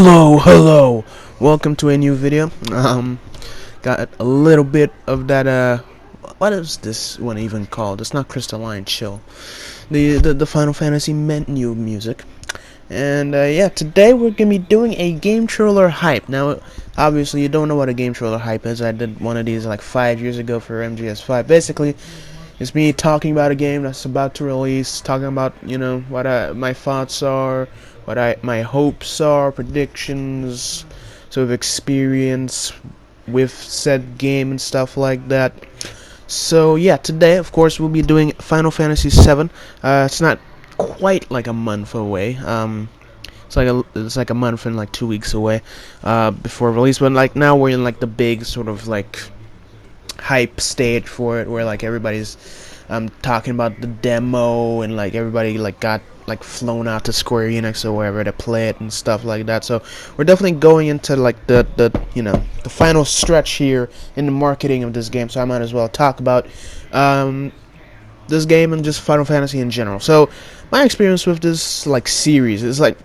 Hello. Welcome to a new video. Got a little bit of that. What is this one even called? It's not Crystalline Chill. The Final Fantasy menu music. And yeah, today we're gonna be doing a Gametroller hype. Now, obviously, you don't know what a Gametroller hype is. I did one of these like 5 years ago for MGS5. Basically, it's me talking about a game that's about to release, talking about what my thoughts are, what my hopes are, predictions, sort of experience with said game and stuff like that. So yeah, today of course we'll be doing Final Fantasy VII. It's not quite like a month away. It's like a month and like 2 weeks away before release. But like now we're in like the big sort of like hype stage for it, where like everybody's talking about the demo, and like everybody like got like flown out to Square Enix or wherever to play it and stuff like that. So we're definitely going into like the final stretch here in the marketing of this game. So I might as well talk about this game and just Final Fantasy in general. So my experience with this like series is like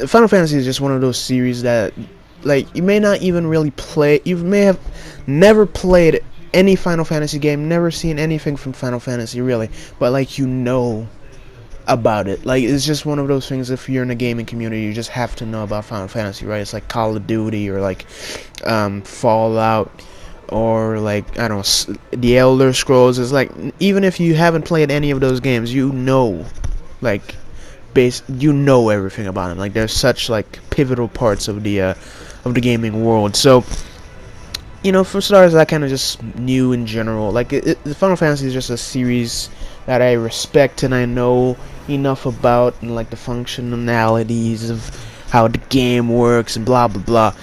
Final Fantasy is just one of those series that like you may not even really play. You may have never played any Final Fantasy game, never seen anything from Final Fantasy really, but like about it. Like it's just one of those things. If you're in a gaming community, you just have to know about Final Fantasy, right? It's like Call of Duty or like Fallout or like I don't know, the Elder Scrolls. Is like even if you haven't played any of those games, like everything about them. Like they're such like pivotal parts of the gaming world. So for starters, I kind of just knew in general. Like the Final Fantasy is just a series that I respect and I know enough about, and like the functionalities of how the game works and blah blah blah.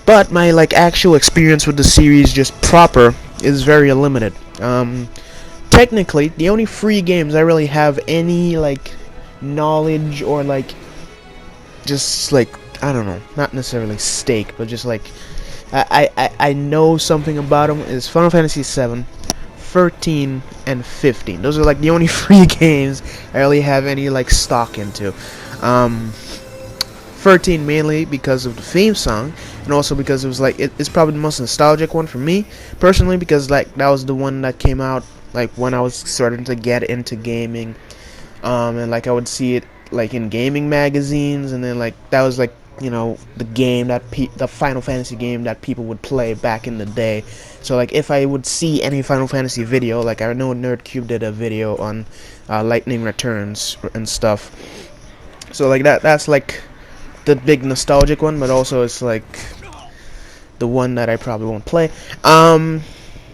But my like actual experience with the series just proper is very limited. Technically, the only free games I really have any like knowledge or like just like I don't know, not necessarily stake, but just like I know something about them is Final Fantasy VII, 13, and 15. Those are like the only free games I really have any like stock into. 13 mainly because of the theme song, and also because it was like it's probably the most nostalgic one for me personally, because like that was the one that came out like when I was starting to get into gaming, and like I would see it like in gaming magazines, and then like that was like the game that the Final Fantasy game that people would play back in the day. So like if I would see any Final Fantasy video, like I know NerdCube did a video on Lightning Returns and stuff. So like that's like the big nostalgic one, but also it's like the one that I probably won't play. And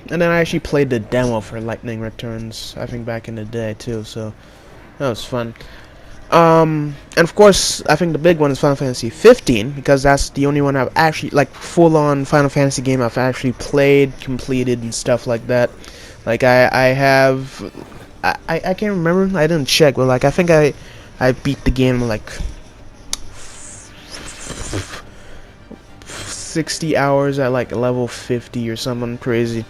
then I actually played the demo for Lightning Returns, I think back in the day too. So that was fun. And of course, I think the big one is Final Fantasy 15, because that's the only one I've actually, like, full-on Final Fantasy game I've actually played, completed, and stuff like that. Like, I can't remember, I didn't check, but, like, I think I beat the game, like, 60 hours at, like, level 50 or something crazy.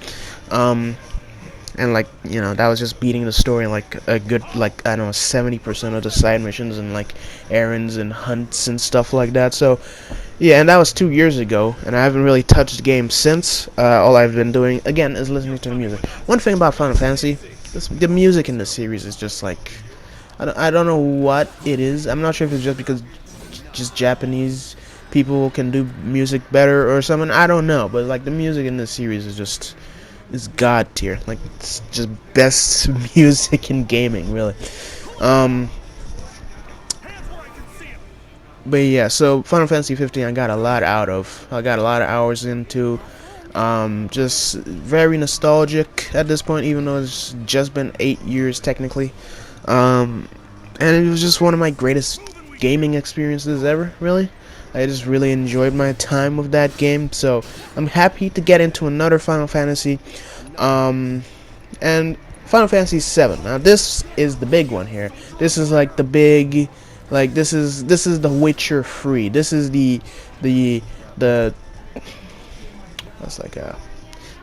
And like that was just beating the story like a good like I don't know 70% of the side missions and like errands and hunts and stuff like that. So yeah, and that was 2 years ago, and I haven't really touched the game since. All I've been doing again is listening to the music. One thing about Final Fantasy, the music in the series is just like I don't know what it is. I'm not sure if it's just because just Japanese people can do music better or something. I don't know, but like the music in this series is god tier. Like it's just best music in gaming, really. But yeah, so Final Fantasy 15 I got a lot out of. I got a lot of hours into. Just very nostalgic at this point, even though it's just been 8 years technically. And it was just one of my greatest gaming experiences ever, really. I just really enjoyed my time with that game, so I'm happy to get into another Final Fantasy. And Final Fantasy VII. Now this is the big one here. This is like the big, like this is the Witcher 3. This is the that's like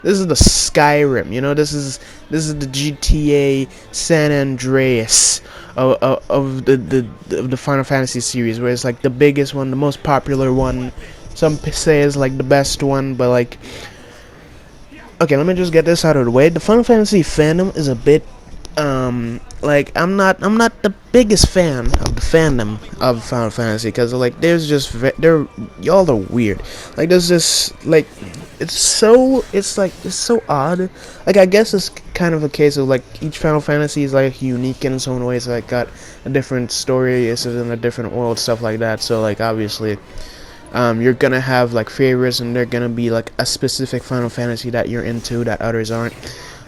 this is the Skyrim, you know, this is the GTA San Andreas of the Final Fantasy series, where it's like the biggest one, the most popular one. Some say is like the best one, but like, okay, let me just get this out of the way. The Final Fantasy fandom is a bit like I'm not the biggest fan of the fandom of Final Fantasy, because like there's just y'all are weird. Like there's this like it's so odd. Like I guess it's kind of a case of like each Final Fantasy is like unique in its own ways. Like got a different story, it's in a different world, stuff like that. So like obviously you're gonna have like favorites, and they're gonna be like a specific Final Fantasy that you're into that others aren't.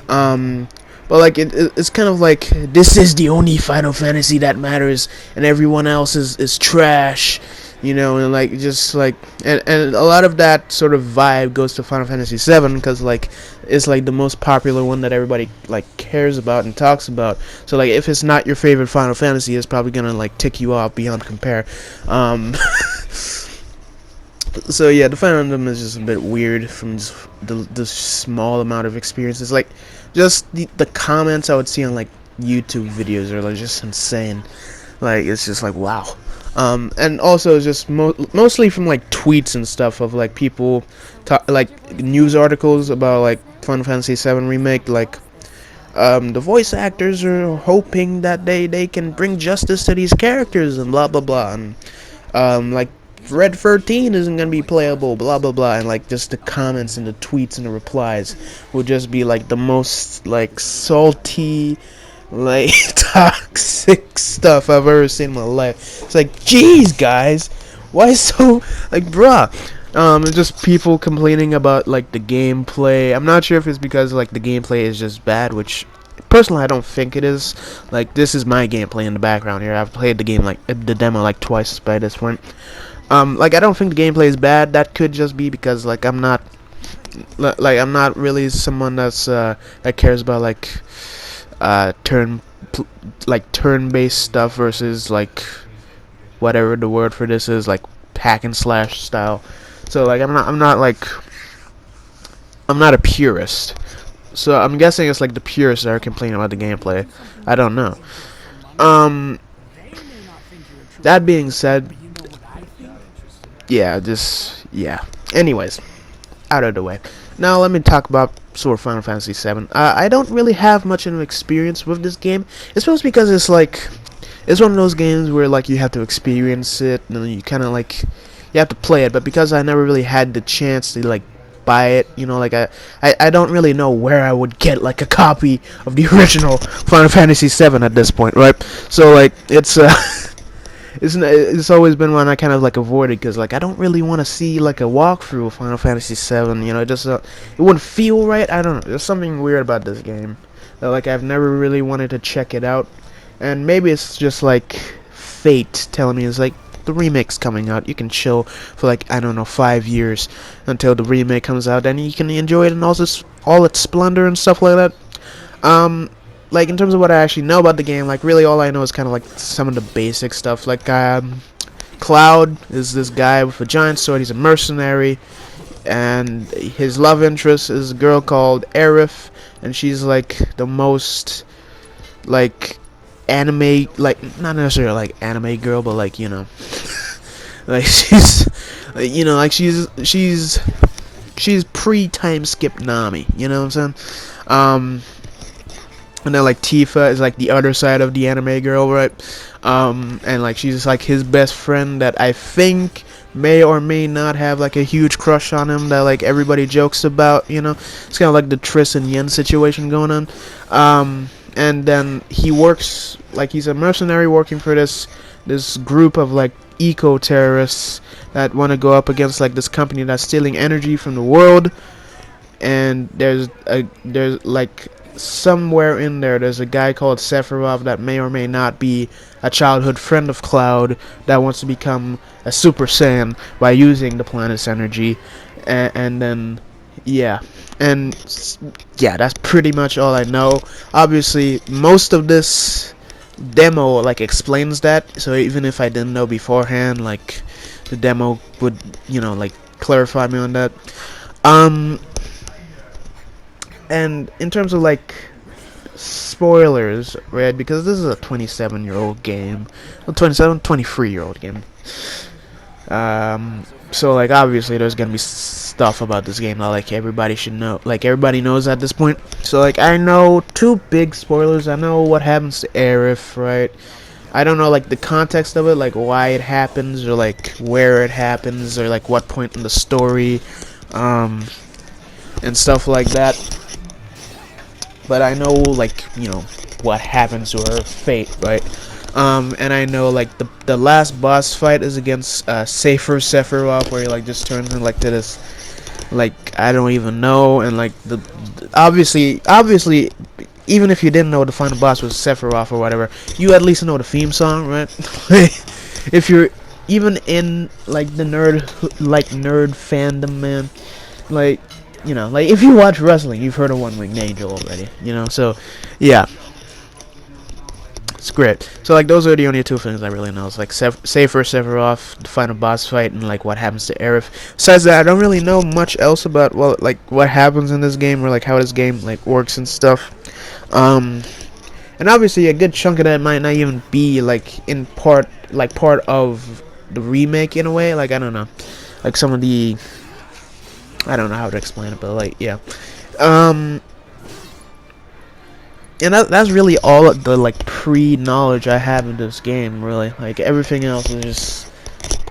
But like it's kind of like this is the only Final Fantasy that matters, and everyone else is trash, you know, and like just like and a lot of that sort of vibe goes to Final Fantasy VII, because like it's like the most popular one that everybody like cares about and talks about. So like if it's not your favorite Final Fantasy, it's probably gonna like tick you off beyond compare. So yeah, the fandom is just a bit weird from just the small amount of experiences. Like, just the comments I would see on like YouTube videos are like just insane. Like it's just like wow. And also just mostly from like tweets and stuff of like people like news articles about like Final Fantasy VII Remake. Like the voice actors are hoping that they can bring justice to these characters and blah blah blah, and like Red 13 isn't gonna be playable, blah blah blah, and like just the comments and the tweets and the replies will just be like the most like salty, like toxic stuff I've ever seen in my life. It's like, jeez, guys, why so like, bruh? It's just people complaining about like the gameplay. I'm not sure if it's because like the gameplay is just bad, which personally I don't think it is. Like this is my gameplay in the background here. I've played the game like the demo like twice by this point. Like I don't think the gameplay is bad. That could just be because like I'm not really someone that's that cares about like turn-based stuff versus like whatever the word for this is, like hack and slash style. So like I'm not a purist. So I'm guessing it's like the purists that are complaining about the gameplay. I don't know. That being said, yeah. Anyways, out of the way. Now let me talk about sort of Final Fantasy VII. I don't really have much of an experience with this game. It's supposed because it's like it's one of those games where like you have to experience it, and then you kind of like you have to play it. But because I never really had the chance to like buy it, you know, like I don't really know where I would get like a copy of the original Final Fantasy VII at this point, right? So like it's always been one I kind of like avoided, because like I don't really want to see like a walkthrough of Final Fantasy VII, you know. It just it wouldn't feel right. I don't know, there's something weird about this game that like I've never really wanted to check it out. And maybe it's just like fate telling me it's like the remake's coming out, you can chill for like, I don't know, 5 years until the remake comes out, and you can enjoy it in all its splendor and stuff like that. Like in terms of what I actually know about the game, like really all I know is kind of like some of the basic stuff. Like Cloud is this guy with a giant sword. He's a mercenary, and his love interest is a girl called Aerith, and she's like the most like anime, like not necessarily like anime girl, but like, you know, like she's you know, like she's pre-time skip Nami, you know what I'm saying? And then like Tifa is like the other side of the anime girl, right? And like she's like his best friend that I think may or may not have like a huge crush on him that like everybody jokes about, you know. It's kind of like the Triss and Yen situation going on. And then he works like he's a mercenary working for this group of like eco-terrorists that want to go up against like this company that's stealing energy from the world. And there's like somewhere in there's a guy called Sephiroth that may or may not be a childhood friend of Cloud that wants to become a Super Saiyan by using the planet's energy. And then yeah, that's pretty much all I know. Obviously most of this demo like explains that, so even if I didn't know beforehand, like the demo would, you know, like clarify me on that. And in terms of like spoilers, right? Because this is a 27-year-old game, a 23-year-old game. So like obviously there's gonna be stuff about this game that like everybody should know, like everybody knows at this point. So like I know two big spoilers. I know what happens to Aerith, right? I don't know like the context of it, like why it happens or like where it happens or like what point in the story, and stuff like that. But I know like what happens to her fate, right? And I know like the last boss fight is against Safer Sephiroth, where he like just turns into like to this like I don't even know, and like the obviously even if you didn't know the final boss was Sephiroth or whatever, you at least know the theme song, right? If you're even in like the nerd fandom, man, like like if you watch wrestling, you've heard of One Winged Angel already, so yeah. It's great. So like those are the only two things I really know. It's like Safer Sephiroth, the final boss fight, and like what happens to Aerith. Besides that, I don't really know much else about like what happens in this game or like how this game like works and stuff. And obviously a good chunk of that might not even be like in part of the remake in a way. Like I don't know, like some of the I don't know how to explain it, but like yeah. And that's really all the like pre-knowledge I have in this game, really. Like everything else is just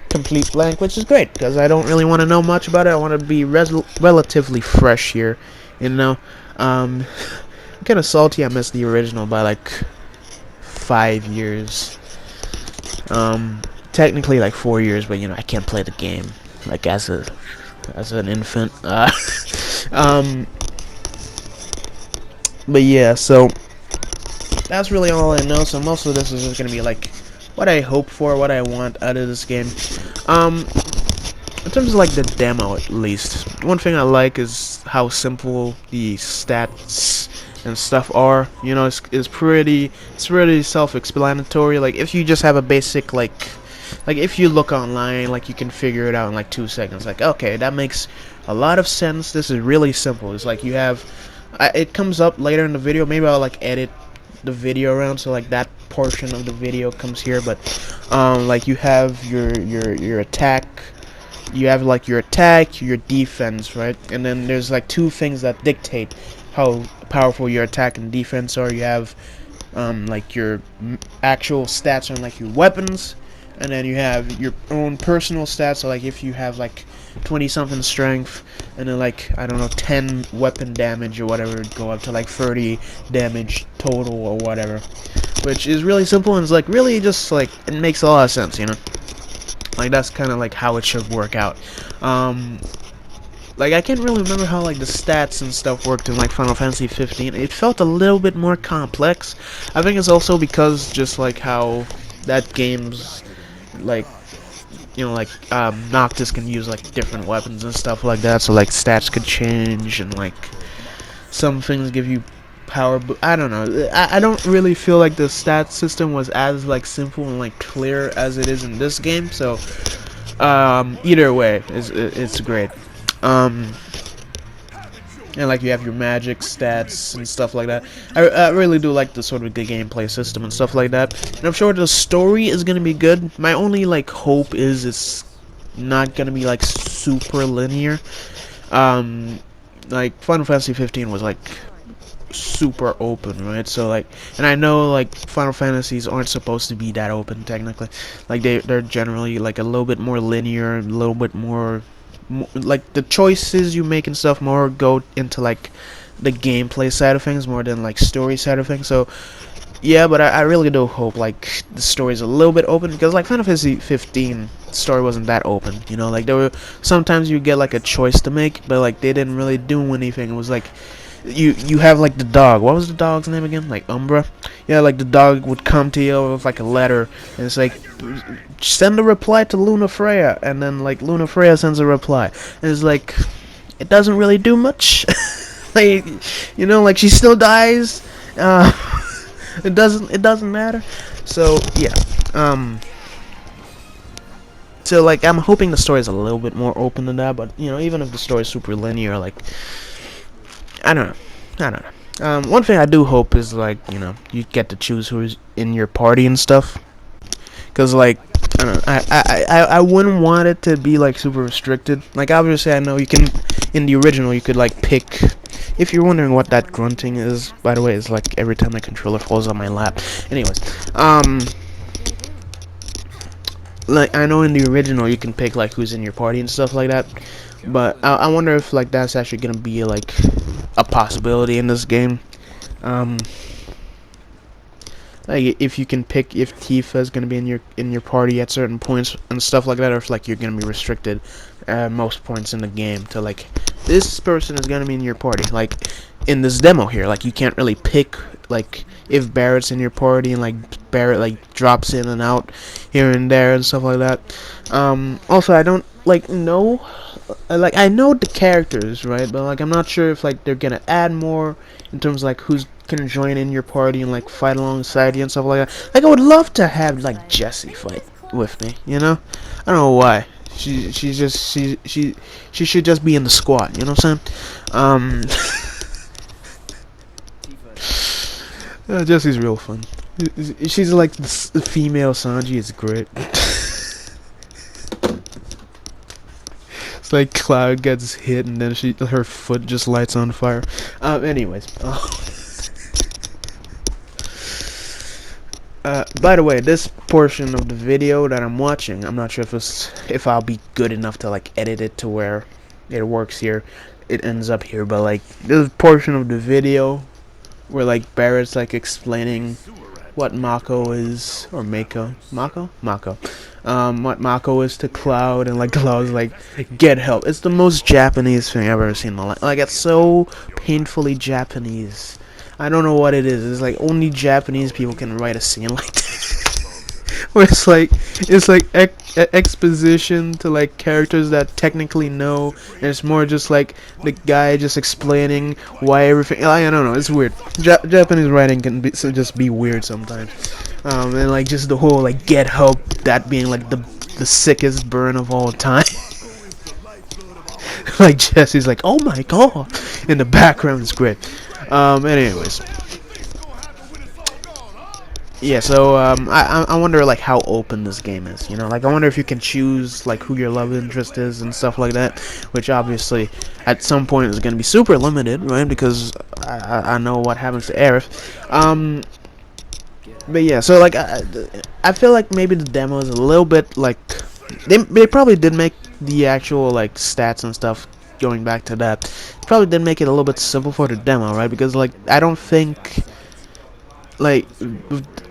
complete blank, which is great because I don't really want to know much about it. I want to be relatively fresh here, I'm kind of salty I missed the original by like 5 years. Technically like 4 years, but I can't play the game like as an infant. But yeah, so that's really all I know. So most of this is just gonna be like what I hope for, what I want out of this game. In terms of like the demo, at least, one thing I like is how simple the stats and stuff are. It's pretty self-explanatory. Like if you just have a basic like if you look online, like you can figure it out in like 2 seconds. Like okay, that makes a lot of sense. This is really simple. It's like you have. It comes up later in the video. Maybe I'll like edit the video around so like that portion of the video comes here. But like you have your attack. You have like your attack, your defense, right? And then there's like two things that dictate how powerful your attack and defense are. You have like your actual stats on like your weapons, and then you have your own personal stats. So like if you have like 20 something strength and then like I don't know 10 weapon damage or whatever, it'd go up to like 30 damage total or whatever, which is really simple and it's like really just like it makes a lot of sense, like that's kind of like how it should work out. Like I can't really remember how like the stats and stuff worked in like Final Fantasy 15. It felt a little bit more complex. I think it's also because just like how that game's like Noctis can use like different weapons and stuff like that, so like stats could change and like some things give you power, I don't know. I don't really feel like the stat system was as like simple and like clear as it is in this game. So either way, it's great. And like you have your magic stats and stuff like that. I really do like the sort of the gameplay system and stuff like that. And I'm sure the story is gonna be good. My only like hope is it's not gonna be like super linear. Like Final Fantasy 15 was like super open, right? So like, and I know like Final Fantasies aren't supposed to be that open technically. Like they're generally like a little bit more linear, a little bit more like the choices you make and stuff more go into like the gameplay side of things more than like story side of things. So yeah, but I really do hope like the story's a little bit open, because like Final Fantasy 15 the story wasn't that open, like there were sometimes you get like a choice to make, but like they didn't really do anything. It was like you have like the dog. What was the dog's name again? Like Umbra. Yeah, like the dog would come to you with like a letter, and it's like send a reply to Luna Freya, and then like Luna Freya sends a reply, and it's like it doesn't really do much. Like like she still dies. It doesn't matter. So yeah. So like I'm hoping the story is a little bit more open than that, but even if the story is super linear, like I don't know. I don't know. One thing I do hope is like, you know, you get to choose who's in your party and stuff. Cause like, I don't know, I wouldn't want it to be like super restricted. Like obviously I know you can, in the original you could like pick. If you're wondering what that grunting is, by the way, it's like every time my controller falls on my lap. Anyways, like I know in the original you can pick like who's in your party and stuff like that. But I wonder if like that's actually gonna be like a possibility in this game. Like if you can pick if Tifa is gonna be in your party at certain points and stuff like that, or if like you're gonna be restricted at most points in the game to like this person is gonna be in your party. Like in this demo here, like you can't really pick like if Barrett's in your party and like Barrett like drops in and out here and there and stuff like that. Also I don't like know. Like I know the characters, right? But like I'm not sure if like they're gonna add more in terms of like who's gonna join in your party and like fight alongside you and stuff like that. Like I would love to have like Jessie fight with me, you know? I don't know why. She should just be in the squad, you know what I'm saying? Jessie's real fun. She's like the female Sanji. Is great. Like Cloud gets hit and then her foot just lights on fire. Anyways. By the way, this portion of the video that I'm watching, I'm not sure if I'll be good enough to like edit it to where it works here. It ends up here, but like this portion of the video where like Barrett's like explaining what Mako is, or Mako, what Mako is to Cloud, and like Cloud's like, get help. It's the most Japanese thing I've ever seen in my life. Like it's so painfully Japanese. I don't know what it is. It's like only Japanese people can write a scene like that. Where it's like exposition to like characters that technically know, and it's more just like the guy just explaining why everything. I don't know. It's weird. Japanese writing can just be weird sometimes. And like just the whole like get help, that being like the sickest burn of all time. Like Jesse's like, oh my god, in the background is great. Anyways. Yeah, so I wonder like how open this game is, you know, like I wonder if you can choose like who your love interest is and stuff like that, which obviously at some point is going to be super limited, right, because I know what happens to Aerith. But yeah, so like I feel like maybe the demo is a little bit like they probably did make the actual like stats and stuff going back to that, probably did make it a little bit simple for the demo, right, because like I don't think like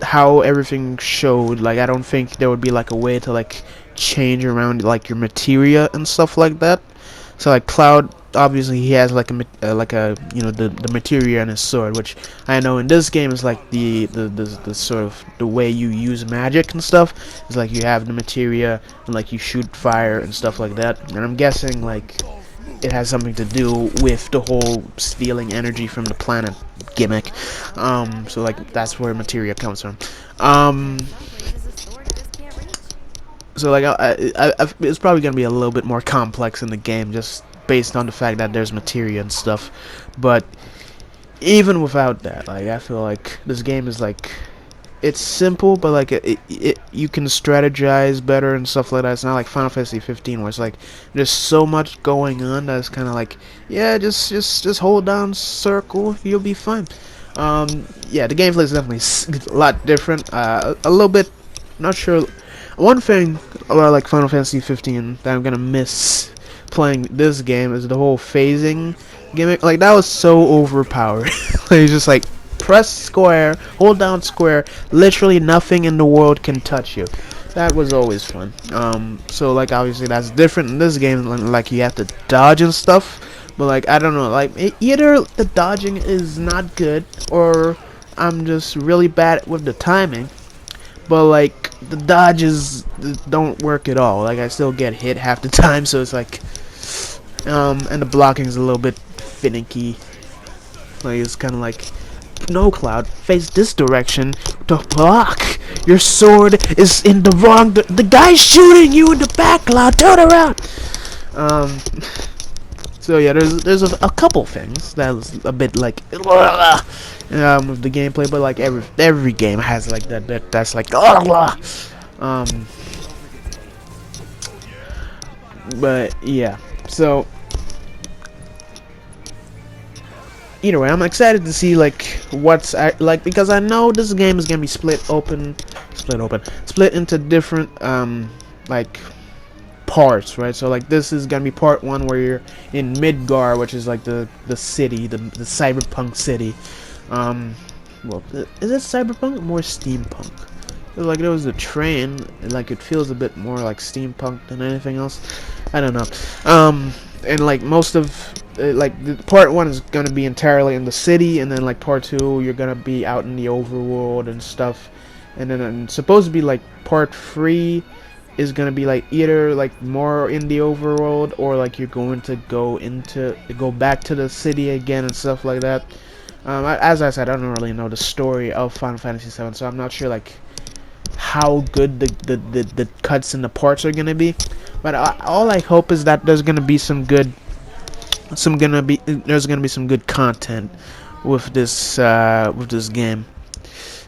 how everything showed, like I don't think there would be like a way to like change around like your materia and stuff like that. So like Cloud, obviously he has like a you know the materia in his sword, which I know in this game is like the sort of the way you use magic and stuff. It's like you have the materia and like you shoot fire and stuff like that, and I'm guessing like it has something to do with the whole stealing energy from the planet gimmick. So like that's where materia comes from. So like it's probably gonna be a little bit more complex in the game, just based on the fact that there's materia and stuff. But even without that, like I feel like this game is like, it's simple, but like you can strategize better and stuff like that. It's not like Final Fantasy 15 where it's like there's so much going on that it's kind of like, yeah, just hold down circle, you'll be fine. Yeah, the gameplay is definitely a lot different. A little bit, not sure. One thing about like Final Fantasy 15 that I'm gonna miss playing this game is the whole phasing gimmick. Like that was so overpowered. Like it's just like press square, hold down square, literally nothing in the world can touch you. That was always fun. So like obviously that's different in this game, like you have to dodge and stuff, but like I don't know, like either the dodging is not good or I'm just really bad with the timing, but like the dodges don't work at all. Like I still get hit half the time, so it's like and the blocking is a little bit finicky. Like it's kind of like, no, Cloud, face this direction to block. Your sword is in the wrong. The guy's shooting you in the back, Cloud. Turn around. So So yeah, there's a couple things that was a bit like with the gameplay, but like every game has like that's like but yeah. So either way, I'm excited to see like what's like, because I know this game is gonna be split into different like parts, right? So like this is gonna be part one where you're in Midgar, which is like the city, the cyberpunk city. Well, is it cyberpunk or more steampunk? Like there was a train, like it feels a bit more like steampunk than anything else. I don't know. And like most of like the part one is gonna be entirely in the city, and then like part two you're gonna be out in the overworld and stuff, and then supposed to be like part three is gonna be like either like more in the overworld, or like you're going to go back to the city again and stuff like that. As I said, I don't really know the story of Final Fantasy VII, so I'm not sure like how good the cuts and the parts are gonna be. But all I hope is that there's gonna be some good content with this game.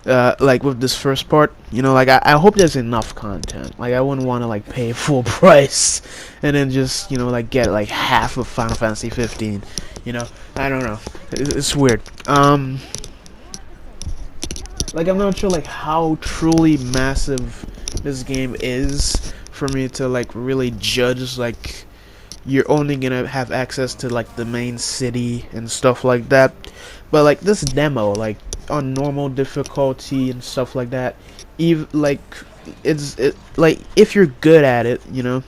Like with this first part, you know, like I hope there's enough content. Like I wouldn't want to like pay full price and then just, you know, like get like half of Final Fantasy 15. You know, I don't know. It's weird. Like I'm not sure like how truly massive this game is for me to like really judge. Like you're only gonna have access to like the main city and stuff like that. But like this demo, like on normal difficulty and stuff like that, even like like if you're good at it, you know,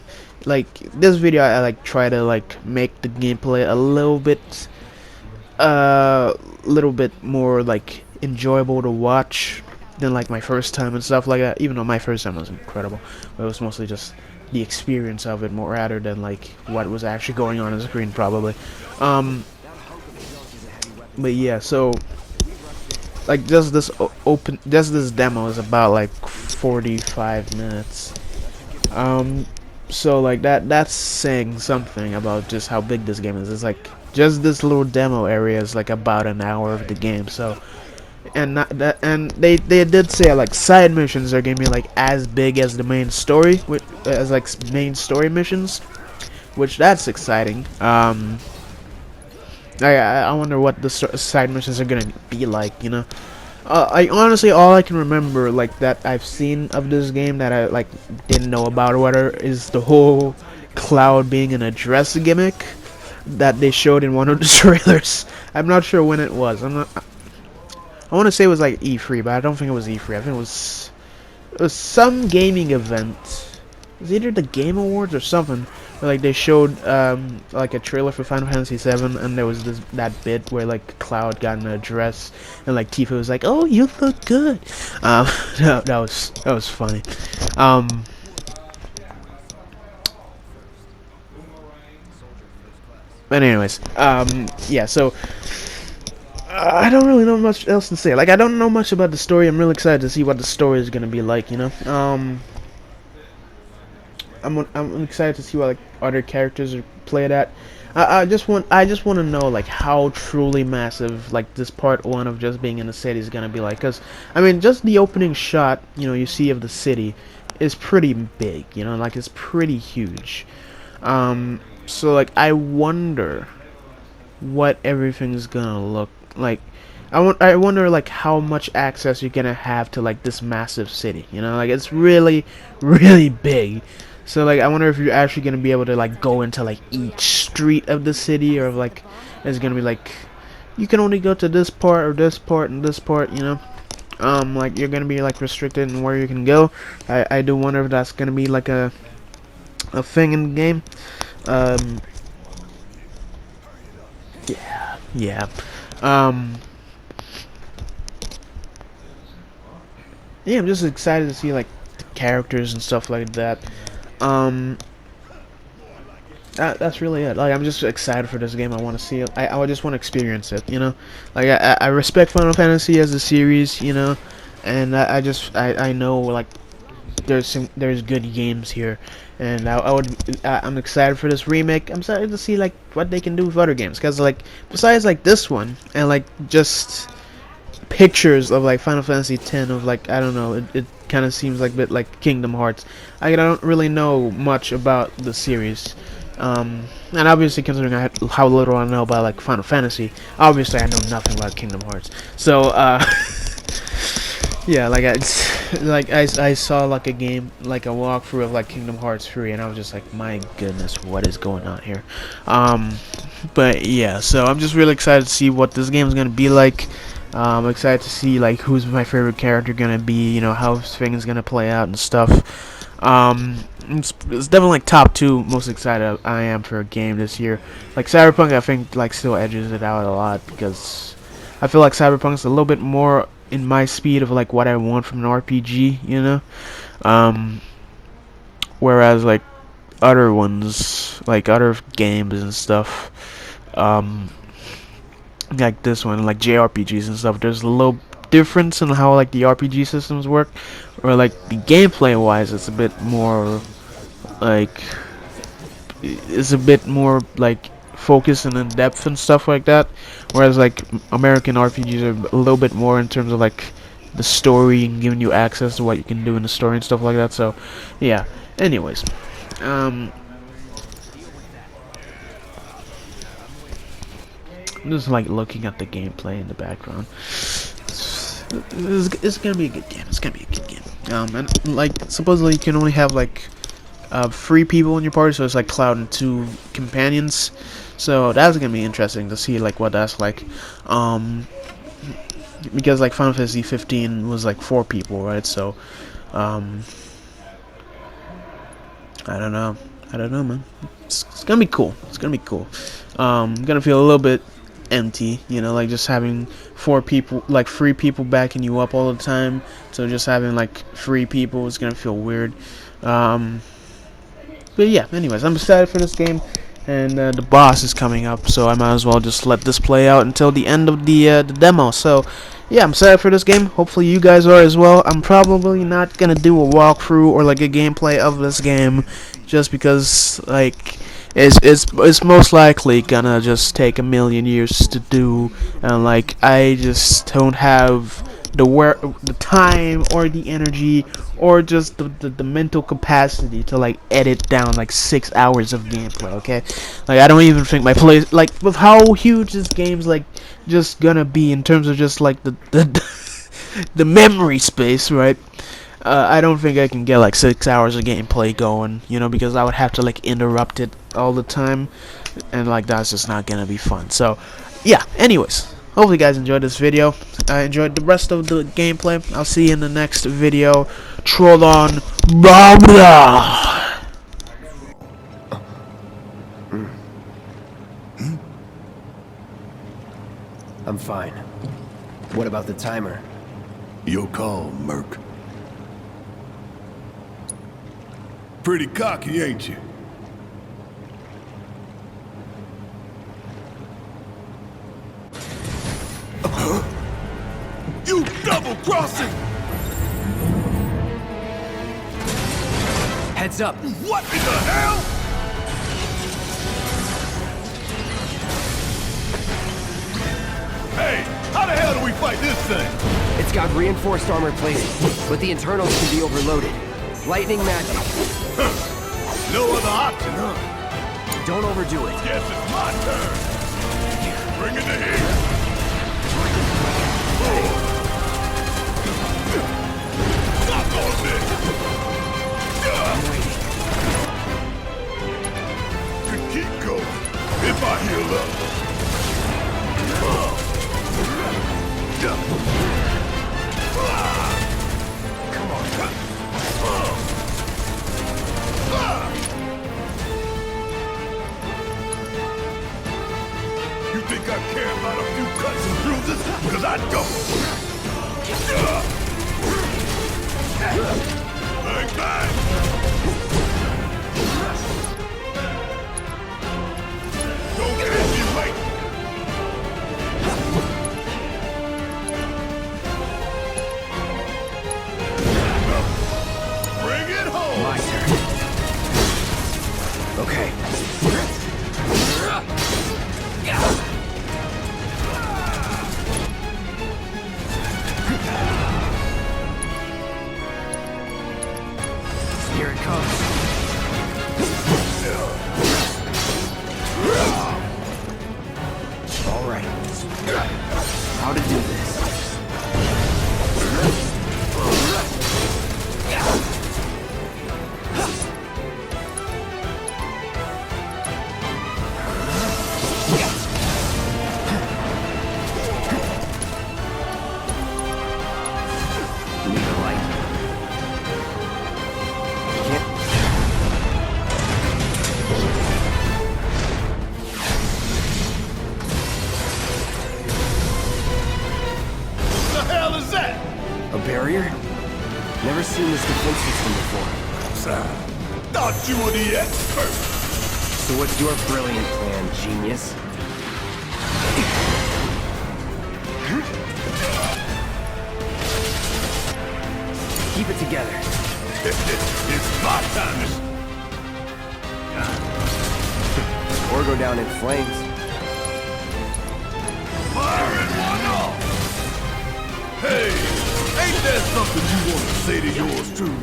like this video I like try to like make the gameplay a little bit more like enjoyable to watch than like my first time and stuff like that. Even though my first time was incredible, but it was mostly just the experience of it more rather than like what was actually going on the screen probably. But yeah, so like just this demo is about like 45 minutes. So like that's saying something about just how big this game is. It's like just this little demo area is like about an hour of the game. So and they did say like side missions are gonna be like as big as the main story, as like main story missions, which that's exciting. I wonder what the side missions are gonna be like, you know. I honestly, all I can remember like that I've seen of this game that I like didn't know about or whatever is the whole Cloud being an address gimmick that they showed in one of the trailers. I'm not sure when it was. I want to say it was like E3, but I don't think it was E3. I think it was some gaming event. It was either the Game Awards or something. Where, like they showed like a trailer for Final Fantasy VII, and there was that bit where like Cloud got an address, and like Tifa was like, "Oh, you look good." That was funny. But anyways, yeah. So I don't really know much else to say. Like I don't know much about the story. I'm really excited to see what the story is gonna be like. You know. I'm excited to see what like other characters are played at. I just want to know like how truly massive like this part one of just being in the city is gonna be like. Cause I mean just the opening shot, you know, you see of the city is pretty big. You know, like it's pretty huge. So like I wonder what everything's gonna look like. I wonder like how much access you're gonna have to like this massive city. You know, like it's really big. So like I wonder if you're actually gonna be able to like go into like each street of the city, or if, like it's gonna be like you can only go to this part or this part and this part, you know. Like you're gonna be like restricted in where you can go. I do wonder if that's gonna be like a thing in the game. Yeah. Yeah, I'm just excited to see like the characters and stuff like that. That's really it. Like I'm just excited for this game. I want to see it. I just want to experience it. You know, like I respect Final Fantasy as a series. You know, and I know like there's good games here, and I'm excited for this remake. I'm excited to see like what they can do with other games, because like besides like this one and like just pictures of like Final Fantasy X of like I don't know, it kind of seems like a bit like Kingdom Hearts. I don't really know much about the series, and obviously considering how little I know about like Final Fantasy, obviously I know nothing about Kingdom Hearts. So yeah, I saw like a game, like a walkthrough of like Kingdom Hearts 3, and I was just like, my goodness, what is going on here? But yeah, so I'm just really excited to see what this game is gonna be like. I'm excited to see like who's my favorite character gonna be, you know, how things gonna play out and stuff. It's definitely like top 2 most excited I am for a game this year. Like Cyberpunk, I think like still edges it out a lot, because I feel like Cyberpunk's a little bit more in my speed of like what I want from an RPG, you know. Whereas like other ones, like other games and stuff, like this one, like JRPGs and stuff, there's a little difference in how like the RPG systems work, or like the gameplay wise, it's a bit more like focused and in depth and stuff like that. Whereas like American RPGs are a little bit more in terms of like the story and giving you access to what you can do in the story and stuff like that. So yeah. Anyways, I'm just like looking at the gameplay in the background. It's gonna be a good game. It's gonna be a good game. And like supposedly you can only have like 3 people in your party, so it's like Cloud and 2 companions. So that's gonna be interesting to see like what that's like. Because like Final Fantasy 15 was like 4 people, right? So I don't know, man. It's gonna be cool. It's gonna be cool. Gonna feel a little bit empty, you know, like just having 4 people, like 3 people backing you up all the time. So just having like 3 people is gonna feel weird. But yeah, anyways, I'm excited for this game, and the boss is coming up, so I might as well just let this play out until the end of the demo. So yeah, I'm excited for this game. Hopefully you guys are as well. I'm probably not gonna do a walkthrough or like a gameplay of this game, just because like it's most likely gonna just take a million years to do, and like I just don't have the time or the energy or just the mental capacity to like edit down like 6 hours of gameplay. Okay, like I don't even think my play, like with how huge this game's like just gonna be in terms of just like the the memory space, right? I don't think I can get like 6 hours of gameplay going, you know, because I would have to like interrupt it all the time, and like that's just not gonna be fun. So yeah, anyways, hopefully you guys enjoyed this video. I enjoyed the rest of the gameplay. I'll see you in the next video. Troll on, blah blah. I'm fine. What about the timer? Your call, Merc. Pretty cocky, ain't you? You double-crossing! Heads up! What in the hell? Hey, how the hell do we fight this thing? It's got reinforced armor plating, but the internals can be overloaded. Lightning magic. No other option, huh? Don't overdo it. Guess it's my turn. Bring it to here. Stop all this. Could keep going if I heal up. Come on. You think I care about a few cuts and bruises? Because I don't. Bang, bang. Don't catch me waiting. Bring seen this defense system before. Thought you were the expert. So what's your brilliant plan, genius? Keep it together. It's my time to... Or go down in flames. Fire and one off! Hey, ain't that something you want to say to yours truly?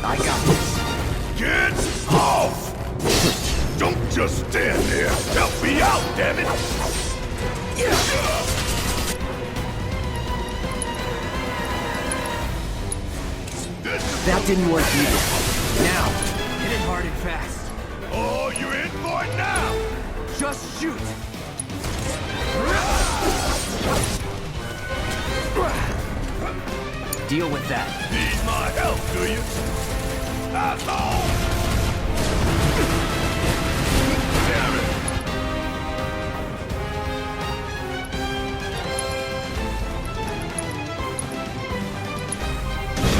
I got this. Get off! Don't just stand there. Help me out, damn it! That didn't work either. Now, hit it hard and fast. Oh, you're in for it now! Just shoot! Deal with that. Need my help, do you? Asshole! Damn it!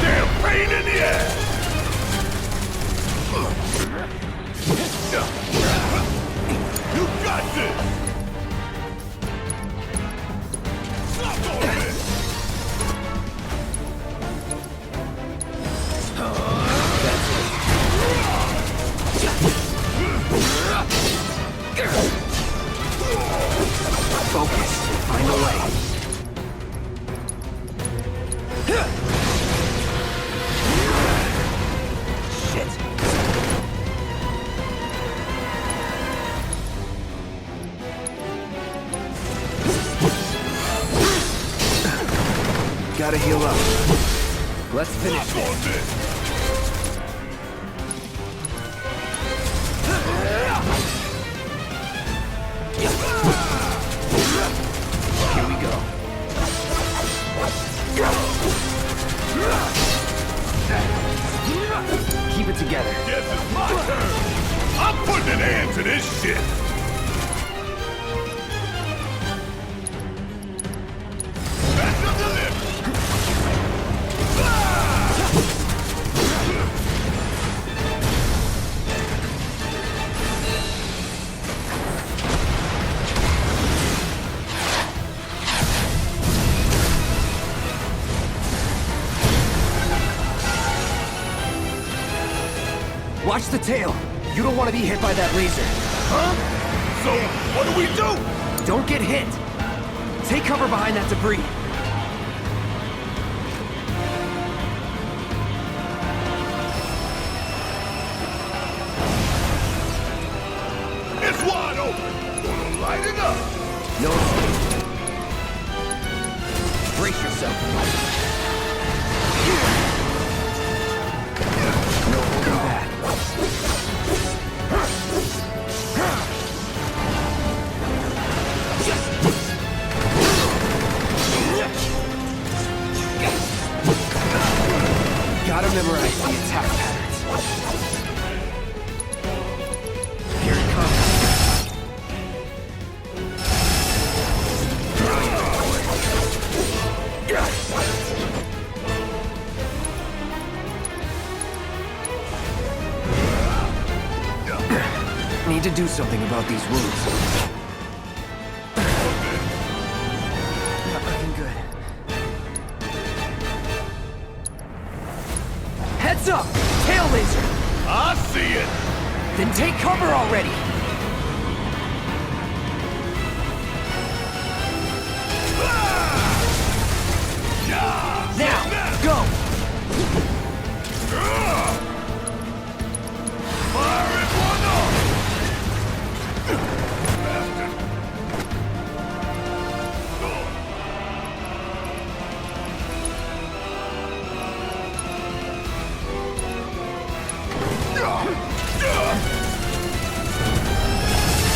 Damn pain in the ass! You got this! Stop all this! Focus. Find a way. Shit. Gotta heal up. Let's finish Stop all this. this! Here we go. Keep it together. Guess it's my turn! I'm putting an end to this shit! Back up the lift! Watch the tail. You don't want to be hit by that laser. Huh? So, what do we do? Don't get hit. Take cover behind that debris. It's wide open! Gonna light it up! No escape. Brace yourself. No holding back. Gotta memorize the attack patterns. Here it comes. Need to do something about these wounds. Not looking good. Heads up! Tail laser! I see it! Then take cover already! Now, go! Fire it one off! Bastard!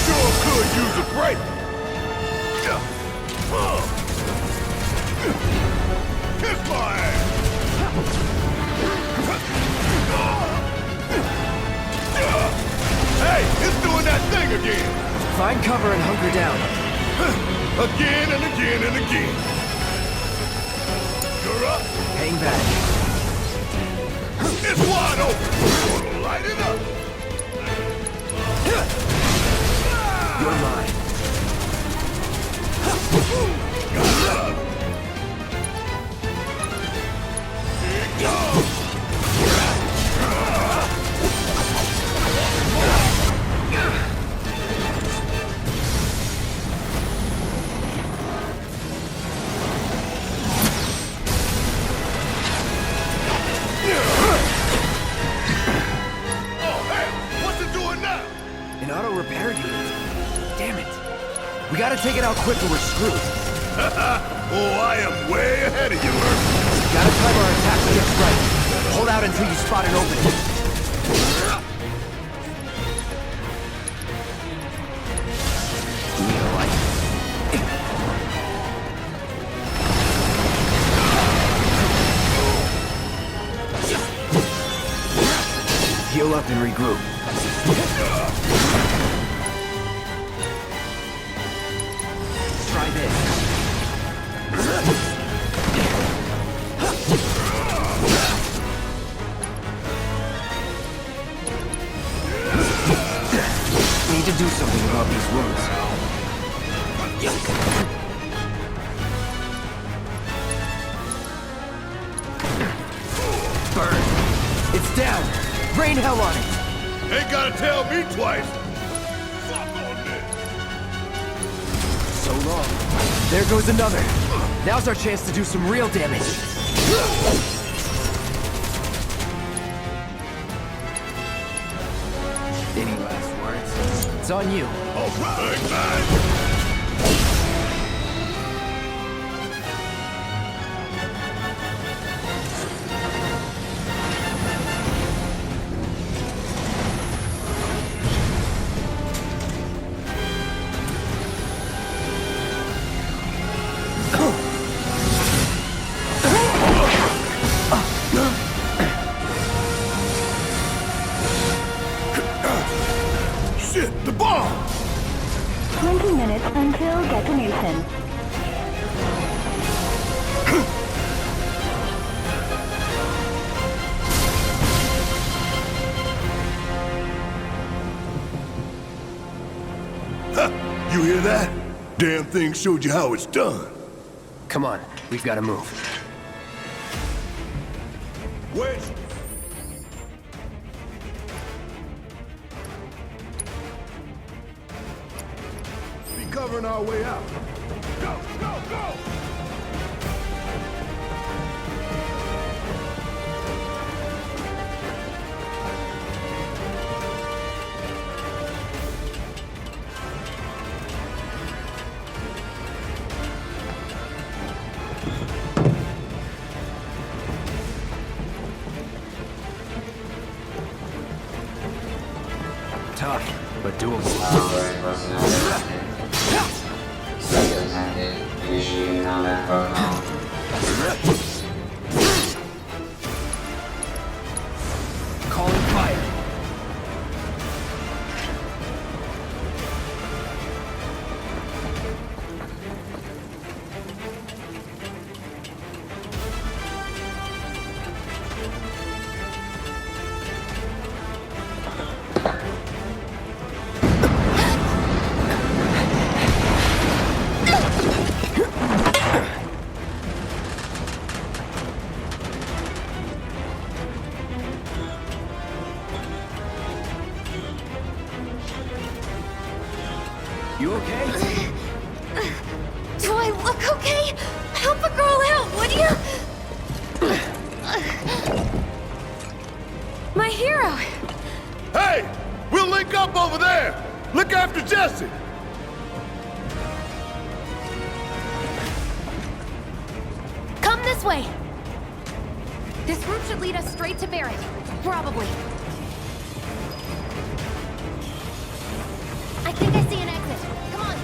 Sure could use a break! Kiss my ass! Hey, it's doing that thing again! Find cover and hunker down. Again and again and again. You're up. Hang back. It's wide open. Gonna light it up. You're mine. Here it goes. An auto repair unit. Damn it. We gotta take it out quick or we're screwed. Oh, I am way ahead of you, Earth. Gotta time our attack just right. Hold out until you spot an opening. You know what? Heal up and regroup. Try this. Need to do something about these wounds. Burn. It's down. Rain hell on it. Ain't gotta tell me twice. Fuck on this. So long. There goes another. Now's our chance to do some real damage. Any last words? It's on you. All right, man. Shit, the bomb! 20 minutes until detonation. You hear that? Damn thing showed you how it's done. Come on, we've got to move. Wait. Be covering our way out. Go, go, go! Tough, but doable. Operating personnel detected. Site detected. Initiating combat protocol. Calling fire. You okay? Do I look okay? Help a girl out, would you? My hero! Hey! We'll link up over there! Look after Jesse! Come this way! This route should lead us straight to Barrett. Probably. I think I see an exit. Come on!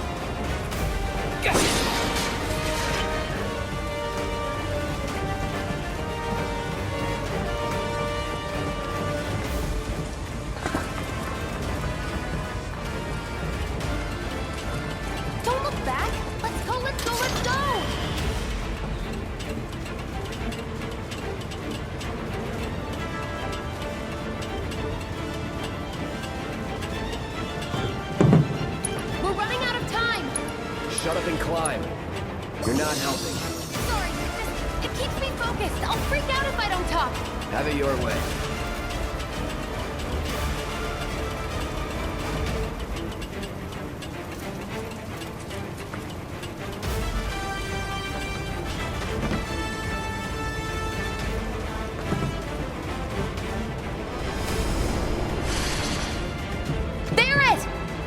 Shut up and climb. You're not helping. Sorry, it keeps me focused. I'll freak out if I don't talk. Have it your way.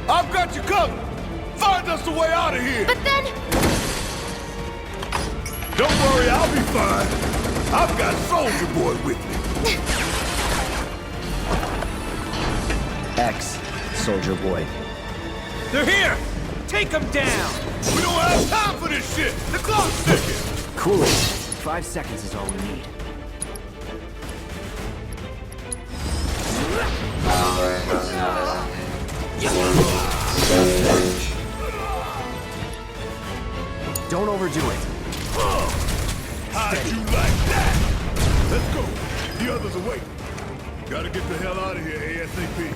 I've got you covered! Find us a way out of here! But then... Don't worry, I'll be fine. I've got Soldier Boy with me. X, Soldier Boy. They're here! Take them down! We don't have time for this shit! The clock's ticking! Cool it. 5 seconds is all we need. Boundary personnel designated. Don't overdo it. How'd you like that? Let's go. The others are waiting. Gotta get the hell out of here ASAP.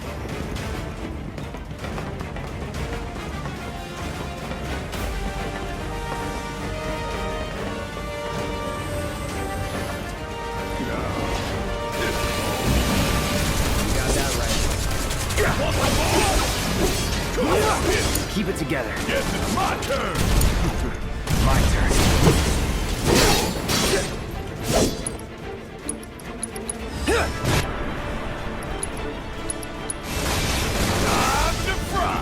Keep it together. Yes, it's my turn! My turn. Time to fry!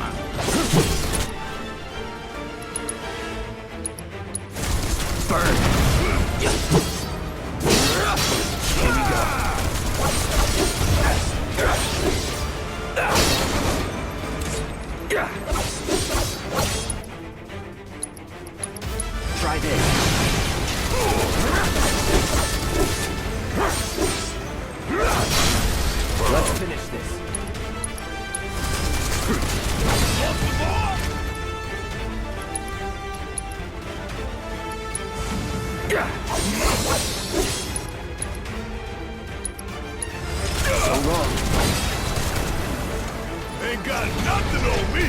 Burn. Here we go. Try this. Let's finish this. So wrong. Ain't got nothing on me!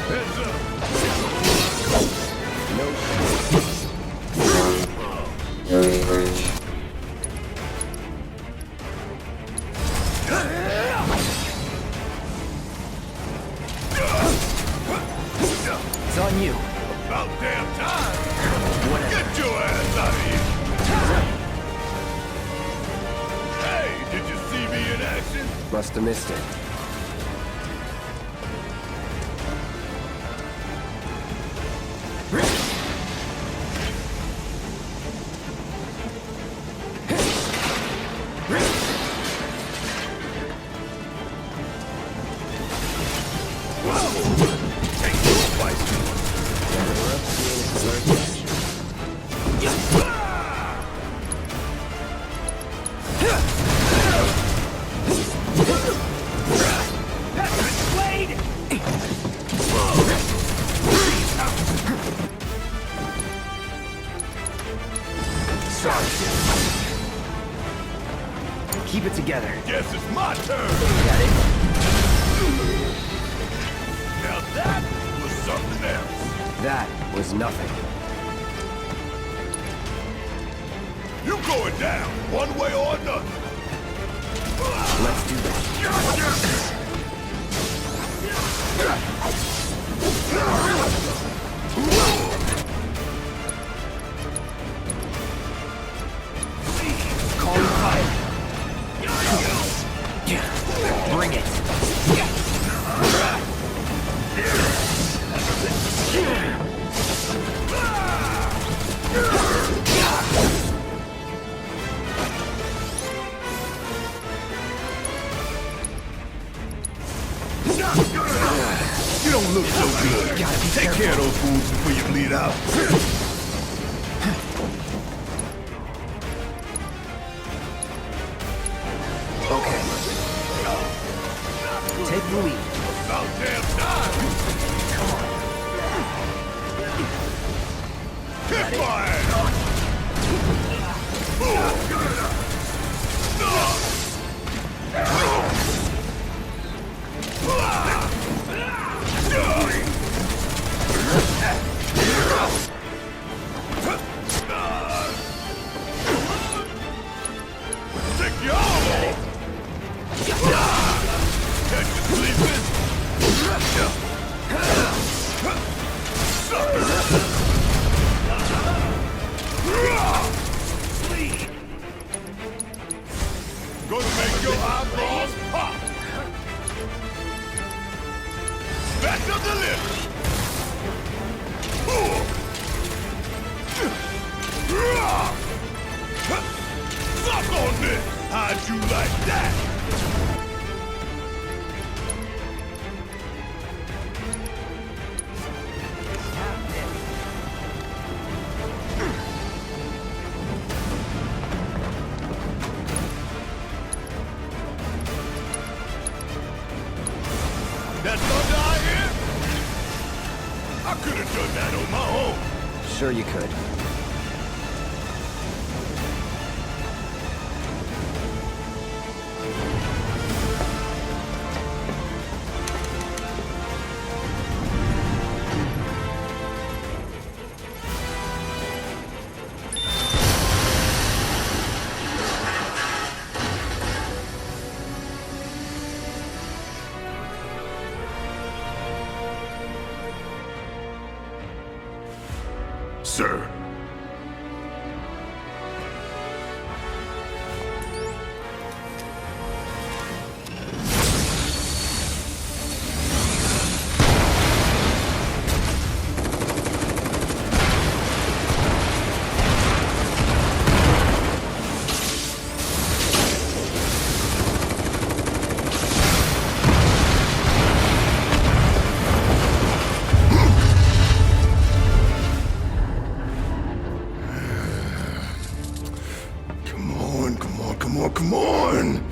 Heads up! Moving bridge. It's on you. About damn time! Whatever. Get your ass out of here! Hey, did you see me in action? Must have missed it. Keep it together. Guess it's my turn! Got it? Now that was something else! That was nothing. You going down, one way or another! Let's do this. Calling fire. Bring it. You don't look so good. Take care of those fools before you bleed out. the lead. About damn time! Come on. Kick my ass! Take your arm! Catch you sleeping! Gonna make your eyeballs pop! Back up the lift! Suck on this! How'd you like that? That thunder I hear? I could have done that on my own. Sure you could. Sir. Come on!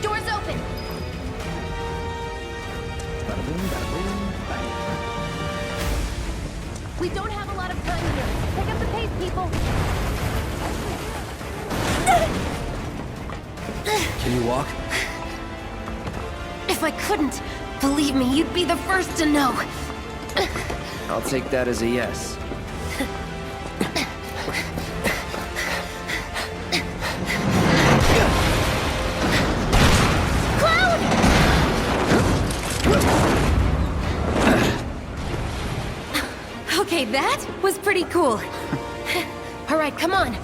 Doors open. We don't have a lot of time here. Pick up the pace, people. Can you walk? If I couldn't, believe me, you'd be the first to know. I'll take that as a yes. Okay, that was pretty cool. All right, come on.